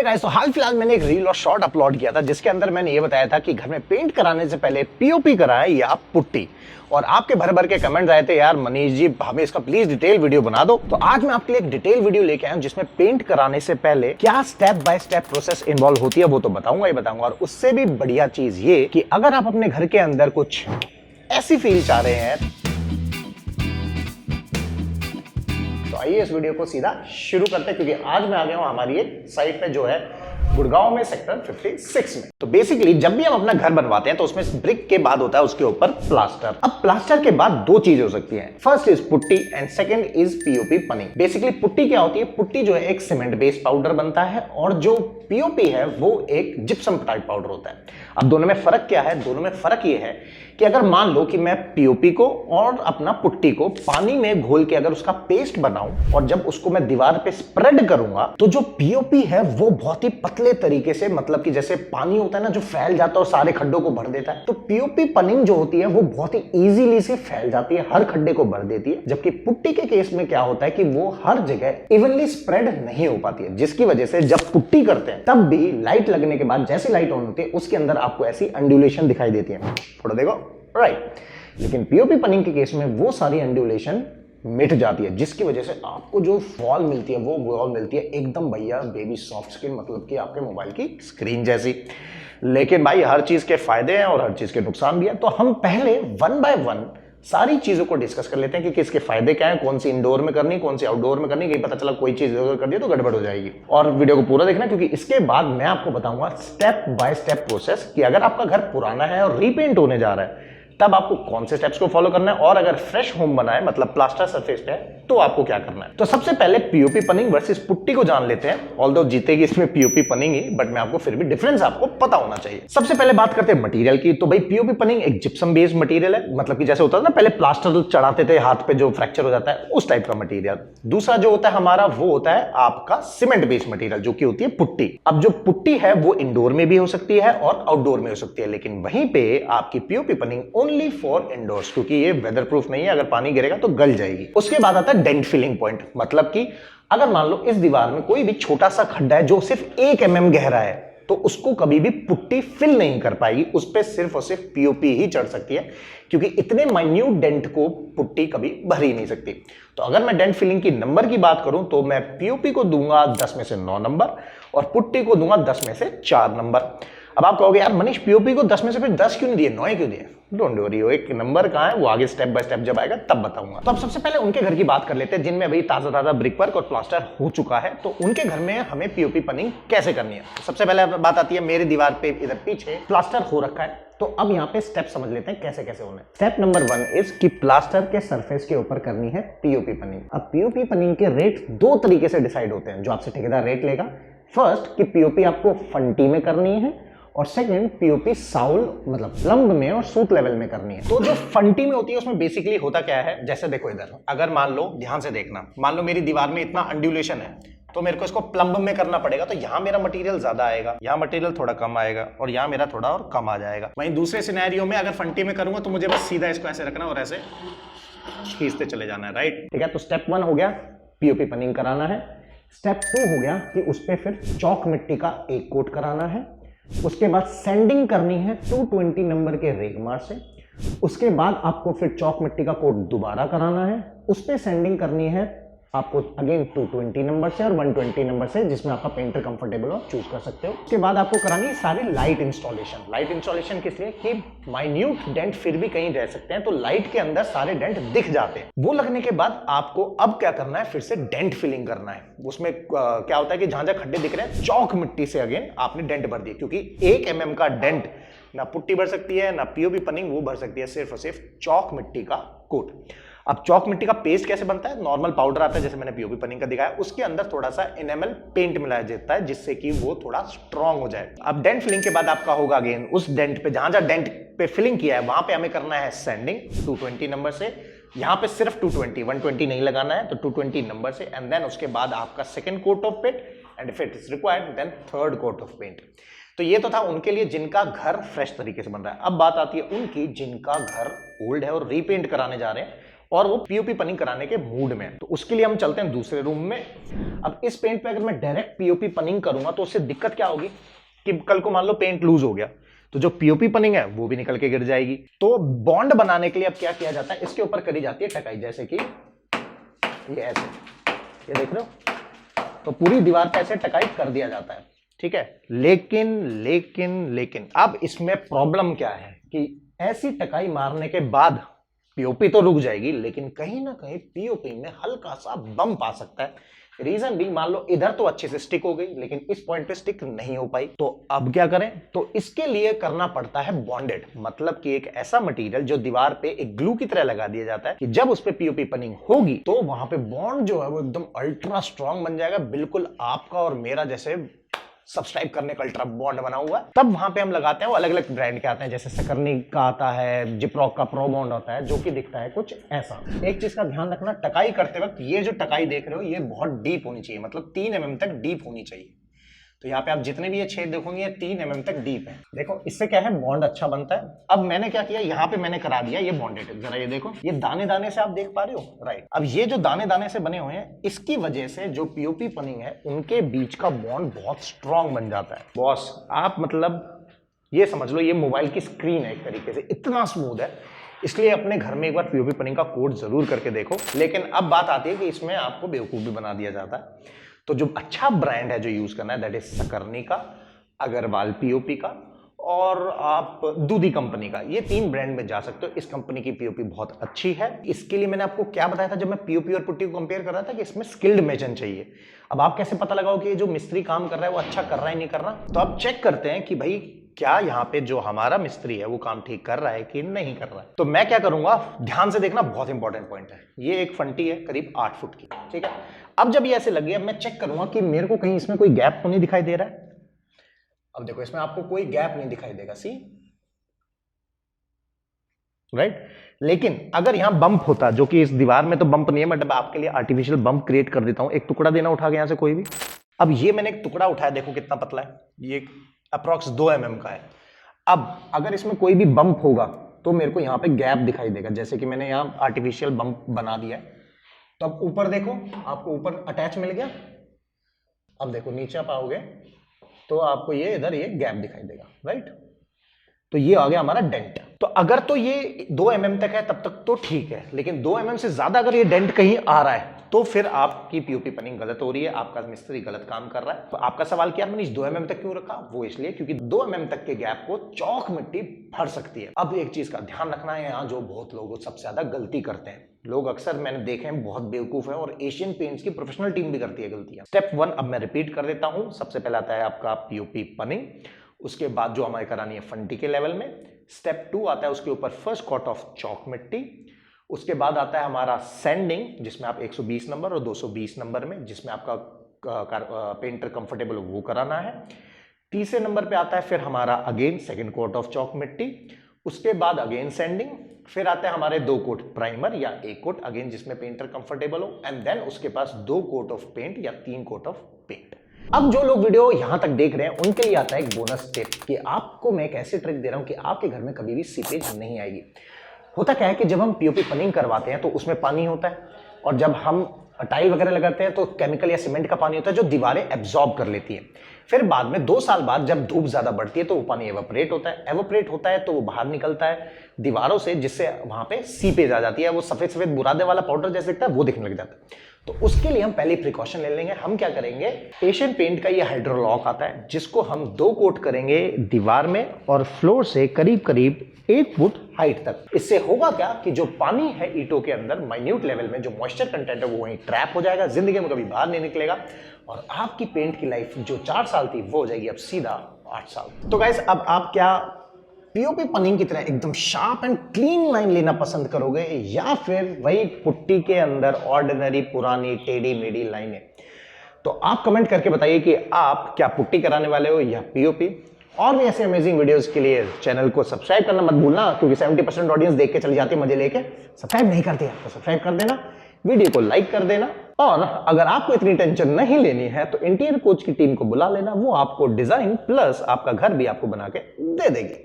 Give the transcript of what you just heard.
Guys, तो हाल फिलहाल मैंने एक रील और शॉर्ट अपलोड किया था जिसके अंदर मैंने ये बताया था कि घर में पेंट कराने से पहले पीओपी कराएं या पुट्टी। और आपके भर भर के कमेंट आए थे, यार मनीष जी हमें इसका प्लीज डिटेल वीडियो बना दो। तो आज मैं आपके लिए एक डिटेल वीडियो लेके आया हूं जिसमें पेंट कराने से पहले क्या step by step process involve होती है वो तो बताऊंगा ही बताऊंगा। और उससे भी बढ़िया चीज ये कि अगर आप अपने घर के अंदर कुछ ऐसी फील चाह रहे हैं तो आइए इस वीडियो को सीधा शुरू करते हैं, क्योंकि आज मैं आ गया हूं हमारी एक साइट पे जो है गुड़गांव में सेक्टर 56 में। तो बेसिकली जब भी हम अपना घर बनवाते हैं तो उसमें ब्रिक के बाद होता है उसके ऊपर प्लास्टर। अब प्लास्टर के बाद दो चीज हो सकती हैं, first is putty and second is POP पनिंग। बेसिकली पुट्टी क्या होती है? पुट्टी जो है एक सीमेंट बेस्ड पाउडर बनता है और जो पीओपी है वो एक जिप्सम टाइप पाउडर होता है। अब दोनों में फर्क क्या है? दोनों में फर्क ये है कि अगर मान लो कि मैं पीओपी को और अपना पुट्टी को पानी में घोल के अगर उसका पेस्ट बनाऊं और जब उसको मैं दीवार पे स्प्रेड करूंगा तो जो पीओपी है वो बहुत ही पतले तरीके से, मतलब कि जैसे पानी होता है ना जो फैल जाता है और सारे खड्डों को भर देता है, तो पीओपी पनिंग जो होती है वो बहुत ही इजीली से फैल जाती है, हर खड्डे को भर देती है। जबकि पुट्टी के केस में क्या होता है कि वो हर जगह इवनली स्प्रेड नहीं हो पाती है, जिसकी वजह से जब पुट्टी करते हैं तब भी लाइट लगने के बाद जैसी लाइट ऑन होती है उसके अंदर आपको ऐसी अंडुलेशन दिखाई देती है। थोड़ा देखो, राइट। लेकिन पीओपी पनिंग के केस में वो सारी अंडुलेशन मिट जाती है, जिसकी वजह से आपको जो वॉल मिलती है वो वॉल मिलती है एकदम भैया बेबी सॉफ्ट स्किन, मतलब कि आपके मोबाइल की स्क्रीन जैसी। लेकिन भाई हर चीज के फायदे हैं और हर चीज के नुकसान भी है, तो हम पहले वन बाय वन सारी चीजों को डिस्कस कर लेते हैं कि किसके फायदे क्या है, कौन सी इंडोर में करनी, कौन सी आउटडोर में करनी। कहीं पता चला कोई चीज इधर कर दी तो गड़बड़ हो जाएगी। और वीडियो को पूरा देखना, क्योंकि इसके बाद मैं आपको बताऊंगा स्टेप बाय स्टेप प्रोसेस कि अगर आपका घर पुराना है और रीपेंट होने जा रहा है तब आपको कौन से स्टेप्स को फॉलो करना है, और अगर फ्रेश होम बना है मतलब प्लास्टर सरफेस पे है तो आपको क्या करना है। तो सबसे पहले पीओपी पनिंग वर्सेस पुट्टी को जान लेते हैं। ऑल्दो जीतेगी इसमें पीओपी पनिंग ही, बट मैं आपको फिर भी डिफरेंस आपको पता होना चाहिए। सबसे पहले बात करते हैं मटेरियल की। तो भाई पीओपी पनिंग एक जिप्सम बेस्ड मटेरियल है, मतलब कि जैसे होता है ना पहले प्लास्टर चढ़ाते थे हाथ पे जो फ्रैक्चर हो जाता है उस टाइप का मटेरियल। दूसरा जो होता है हमारा वो होता है आपका सीमेंट बेस्ड मटेरियल जो कि होती है पुट्टी। अब जो पुट्टी है वो इंडोर में भी हो सकती है और आउटडोर में हो सकती है, लेकिन वहीं पे आपकी पीओपी पनिंग ओनली फॉर इंडोर्स, क्योंकि ये वेदर प्रूफ नहीं है, अगर पानी गिरेगा तो गल जाएगी। उसके बाद आता है डेंट फिलिंग पॉइंट, मतलब कि अगर मान लो इस दीवार में कोई भी छोटा सा खड्डा है जो सिर्फ 1 mm गहरा है तो उसको कभी भी पुट्टी फिल नहीं कर पाएगी, उस पे सिर्फ और सिर्फ पीओपी ही चढ़ सकती है, क्योंकि इतने माइन्यूट डेंट को पुट्टी कभी भर ही नहीं सकती। तो अगर मैं डेंट फिलिंग की नंबर की बात करूं तो मैं पीओपी को दूंगा 10 में से 9 नंबर और पुट्टी को दूंगा 10 में से 4 नंबर। अब आप कहोगे यार मनीष पीओपी को 10 में से फिर 10 क्यों नहीं दिए, 9 क्यों दिए? डोंट वरी, एक नंबर कहां है वो आगे स्टेप बाय स्टेप जब आएगा तब बताऊंगा। तो अब सबसे पहले उनके घर की बात कर लेते हैं जिनमें भाई ताजा ताजा ब्रिक वर्क और प्लास्टर हो चुका है, तो उनके घर में हमें पीओपी पनिंग कैसे करनी है। तो सबसे पहले बात आती है मेरी दीवार पे इधर पीछे प्लास्टर हो रखा है, तो अब यहाँ पे स्टेप समझ लेते हैं कैसे कैसे होने। स्टेप नंबर 1 इज कि प्लास्टर के सरफेस के ऊपर करनी है पीओपी पनिंग। अब पीओपी पनिंग के रेट दो तरीके से डिसाइड होते हैं जो आपसे ठेकेदार रेट लेगा। फर्स्ट कि पीओपी आपको फंटी में करनी है और सेकंड पीओपी साउल मतलब प्लम्ब में और सूत लेवल में करनी है। तो जो फंटी में होती है उसमें बेसिकली होता क्या है, जैसे देखो इधर अगर मान लो, ध्यान से देखना, मान लो मेरी दीवार में इतना अंडुलेशन है तो मेरे को इसको प्लम्ब में करना पड़ेगा, तो यहाँ मेरा मटेरियल ज्यादा आएगा, यहाँ मटेरियल थोड़ा कम आएगा और यहाँ मेरा थोड़ा और कम आ जाएगा। वहीं दूसरे सिनेरियो में अगर फंटी में करूंगा तो मुझे बस सीधा इसको ऐसे रखना और ऐसे खींचते चले जाना है, राइट। ठीक है, तो स्टेप 1 हो गया पीओपी पनिंग कराना है। स्टेप 2 हो गया कि उस पर फिर चौक मिट्टी का एक कोट कराना है। उसके बाद सैंडिंग करनी है 220 नंबर के रेगमार से। उसके बाद आपको फिर चौक मिट्टी का कोट दोबारा कराना है, उस पर सैंडिंग करनी है आपको अगेन 220 नंबर से और 120 नंबर से, जिसमें आपका पेंटर कंफर्टेबल हो चूज कर सकते हो। उसके बाद आपको करानी है सारी लाइट इंस्टॉलेशन। लाइट इंस्टॉलेशन किस लिए कि माइन्यूट डेंट फिर भी कहीं रह सकते हैं, तो लाइट के अंदर सारे डेंट दिख जाते हैं। वो लगने के बाद आपको अब क्या करना है, फिर से डेंट फिलिंग करना है। उसमें क्या होता है कि जहां जहां खड्डे दिख रहे हैं चौक मिट्टी से अगेन आपने डेंट भर दिए, क्योंकि 1 mm का डेंट ना पुट्टी भर सकती है ना पीओपी पनिंग वो भर सकती है, सिर्फ और सिर्फ चौक मिट्टी का कोट। अब चौक मिट्टी का पेस्ट कैसे बनता है? नॉर्मल पाउडर आता है जैसे मैंने पीओपी पनिंग का दिखाया, उसके अंदर थोड़ा सा एनामेल पेंट मिलाया जाता है जिससे कि वो थोड़ा स्ट्रांग हो जाए। अब डेंट फिलिंग के बाद आपका होगा अगेन उस डेंट पे जहां जहां डेंट पे फिलिंग किया है वहां पे हमें करना है सैंडिंग 220 नंबर से। यहां पे सिर्फ 220, 120 नहीं लगाना है, तो 220 नंबर से। एंड देन उसके बाद आपका second coat of paint and if it is required then third coat of paint. तो ये तो था उनके लिए जिनका घर फ्रेश तरीके से बन रहा है। अब बात आती है उनकी जिनका घर ओल्ड है और रीपेंट कराने जा रहे हैं, और वो पीओपी पनिंग कराने के मूड में है। तो उसके लिए हम चलते हैं दूसरे रूम में। अब इस पेंट पे अगर मैं डायरेक्ट पीओपी पनिंग करूंगा तो उससे दिक्कत क्या होगी कि कल को मान लो पेंट लूज हो गया तो जो पीओपी पनिंग है वो भी निकल के गिर जाएगी। तो बॉन्ड बनाने के लिए अब क्या किया जाता है, इसके ऊपर करी जाती है टकाई, जैसे कि ये ऐसे, ये देख रहे हो, तो पूरी दीवार पे ऐसे टकाई कर दिया जाता है, ठीक है। लेकिन अब इसमें प्रॉब्लम क्या है कि ऐसी टकाई मारने के बाद पीओपी तो रुक जाएगी, लेकिन कहीं ना कहीं पीओपी में हल्का सा बम्प आ सकता है। रीजन भी, मान लो इधर तो अच्छे से स्टिक हो गई लेकिन इस पॉइंट पे स्टिक नहीं हो पाई, तो अब क्या करें, तो इसके लिए करना पड़ता है बॉन्डेड, मतलब कि एक ऐसा मटेरियल जो दीवार पे एक ग्लू की तरह लगा दिया जाता है कि जब उस पे पीओपी पनिंग होगी तो वहां पे बॉन्ड जो है वो एकदम अल्ट्रा स्ट्रांग बन जाएगा, बिल्कुल आपका और मेरा जैसे सब्सक्राइब करने का अल्ट्रा बॉन्ड बना हुआ है। तब वहां पे हम लगाते हैं, वो अलग अलग ब्रांड के आते हैं, जैसे सकरनी का आता है, जिप्रॉक का प्रो बॉन्ड होता है, जो कि दिखता है कुछ ऐसा। एक चीज का ध्यान रखना, टकाई करते वक्त ये जो टकाई देख रहे हो ये बहुत डीप होनी चाहिए, मतलब 3 mm तक डीप होनी चाहिए। तो यहाँ पे आप जितने भी ये छेद देखोगे ये 3 mm तक डीप है। देखो इससे क्या है, बॉन्ड अच्छा बनता है। अब मैंने क्या किया, यहाँ पे मैंने करा दिया ये बॉन्डेड, जरा ये देखो, ये दाने दाने से आप देख पा रहे हो, राइट। अब ये जो दाने दाने से बने हुए हैं, इसकी वजह से जो पीओपी पनिंग है उनके बीच का बॉन्ड बहुत स्ट्रांग बन जाता है। बॉस आप मतलब ये समझ लो, ये मोबाइल की स्क्रीन है एक तरीके से, इतना स्मूथ है, इसलिए अपने घर में एक बार पीओपी पनिंग का कोड जरूर करके देखो। लेकिन अब बात आती है कि इसमें आपको बेवकूफ भी बना दिया जाता है। तो जो अच्छा ब्रांड है जो यूज करना है, दैट इज सकरनी का, अग्रवाल पीओपी का, और आप दूधी कंपनी का, ये 3 ब्रांड में जा सकते हो। इस कंपनी की पीओपी बहुत अच्छी है। इसके लिए मैंने आपको क्या बताया था जब मैं पीओपी और पुट्टी को कंपेयर कर रहा था कि इसमें स्किल्ड मेजन चाहिए। अब आप कैसे पता लगाओ कि ये जो मिस्त्री काम कर रहा है वो अच्छा कर रहा है नहीं कर रहा, तो आप चेक करते हैं कि भाई क्या यहाँ पे जो हमारा मिस्त्री है वो काम ठीक कर रहा है कि नहीं कर रहा है। तो मैं क्या करूंगा, ध्यान से देखना, बहुत इंपॉर्टेंट पॉइंट है। ये एक फंटी है करीब 8 फुट की, ठीक है। अब जब ये ऐसे लगी, अब मैं चेक करूंगा कि मेरे को कहीं इसमें कोई गैप तो नहीं दिखाई दे रहा है। अब देखो इसमें आपको कोई गैप नहीं दिखाई देगा, सी, राइट। लेकिन अगर यहां बंप होता, जो कि इस दीवार में तो बंप नहीं है, बट आपके लिए आर्टिफिशियल बंप क्रिएट कर देता हूं। एक टुकड़ा देना उठा के यहां से कोई भी। अब ये मैंने एक टुकड़ा उठाया, देखो कितना पतला है, ये अप्रॉक्स 2 mm का है। अब अगर इसमें कोई भी बंप होगा तो मेरे को यहाँ पे गैप दिखाई देगा, जैसे कि मैंने यहाँ आर्टिफिशियल बंप बना दिया है। तो अब ऊपर देखो, आपको ऊपर अटैच मिल गया। अब देखो नीचे आप आओगे तो आपको ये इधर ये गैप दिखाई देगा, राइट। तो ये आ गया हमारा डेंट। तो अगर तो ये 2 mm तक है तब तक तो ठीक है, लेकिन 2 mm से ज्यादा अगर ये डेंट कहीं आ रहा है तो फिर आपकी पीओपी पनिंग गलत हो रही है, आपका मिस्त्री गलत काम कर रहा है। तो आपका सवाल क्या, मनीष 2 mm तक क्यों रखा, वो इसलिए क्योंकि 2 mm तक के गैप को चौक मिट्टी भर सकती है। अब एक चीज का ध्यान रखना है, यहाँ जो बहुत लोग सबसे ज्यादा गलती करते हैं, लोग अक्सर मैंने देखे हैं बहुत बेवकूफ है, और एशियन पेंट्स की प्रोफेशनल टीम भी करती है गलतियां। स्टेप 1 अब मैं रिपीट कर देता हूं। सबसे पहला आता है आपका पीओपी पनिंग, उसके बाद जो हमारे करानी है फंटी के लेवल में। स्टेप 2 आता है उसके ऊपर फर्स्ट कोट ऑफ चौक मिट्टी। उसके बाद आता है हमारा सैंडिंग, जिसमें आप 120 नंबर और 220 नंबर में, जिसमें आपका पेंटर कंफर्टेबल हो वो कराना है। तीसरे नंबर पे आता है फिर हमारा again second coat of chalk मिट्टी। उसके बाद अगेन सैंडिंग, फिर आते हैं हमारे 2 कोट प्राइमर या 1 कोट अगेन जिसमें पेंटर कंफर्टेबल हो, एंड देन उसके पास 2 कोट ऑफ पेंट या 3 कोट ऑफ पेंट। अब जो लोग वीडियो यहां तक देख रहे हैं उनके लिए आता है एक बोनस टिप कि आपको मैं एक ऐसी ट्रिक दे रहा हूं कि आपके घर में कभी भी सीपेज नहीं आएगी। होता क्या है कि जब हम पीओपी पनिंग करवाते हैं तो उसमें पानी होता है, और जब हम टाइल वगैरह लगाते हैं तो केमिकल या सीमेंट का पानी होता है जो दीवारें एब्जॉर्ब कर लेती है। फिर बाद में 2 साल बाद जब धूप ज्यादा बढ़ती है तो वो पानी एवोपरेट होता है तो वो बाहर निकलता है दीवारों से, जिससे वहां पे सीपेज आ जाती है, वो सफेद सफेद बुरादे वाला पाउडर जैसे दिखता है वो दिखने लग जाता है। तो उसके लिए हम पहले प्रिकॉशन ले लेंगे। हम क्या करेंगे, एशियन पेंट का ये हाइड्रोलॉक आता है जिसको हम 2 कोट करेंगे दीवार में और फ्लोर से करीब करीब 1 फुट हाइट तक। इससे होगा क्या कि जो पानी है ईंटों के अंदर माइन्यूट लेवल में जो मॉइस्चर कंटेंट है वो वहीं ट्रैप हो जाएगा, जिंदगी में कभी बाहर नहीं निकलेगा, और आपकी पेंट की लाइफ जो 4 साल थी वो हो जाएगी अब सीधा 8 साल। तो गाइस अब आप क्या पीओपी पनिंग की तरह एकदम शार्प एंड क्लीन लाइन लेना पसंद करोगे, या फिर वही पुट्टी के अंदर ऑर्डिनरी पुरानी टेढ़ी मेढ़ी लाइनें? तो आप कमेंट करके बताइए कि आप क्या पुट्टी कराने वाले हो या पीओपी। और भी ऐसे अमेजिंग वीडियोस के लिए चैनल को सब्सक्राइब करना मत भूलना, क्योंकि 70% ऑडियंस देख के चली जाती है मजे लेके। सब्सक्राइब नहीं करते तो सब्सक्राइब कर देना, वीडियो को लाइक कर देना, और अगर आपको इतनी टेंशन नहीं लेनी है तो इंटीरियर कोच की टीम को बुला लेना, वो आपको डिजाइन प्लस आपका घर भी आपको बना के दे देगी।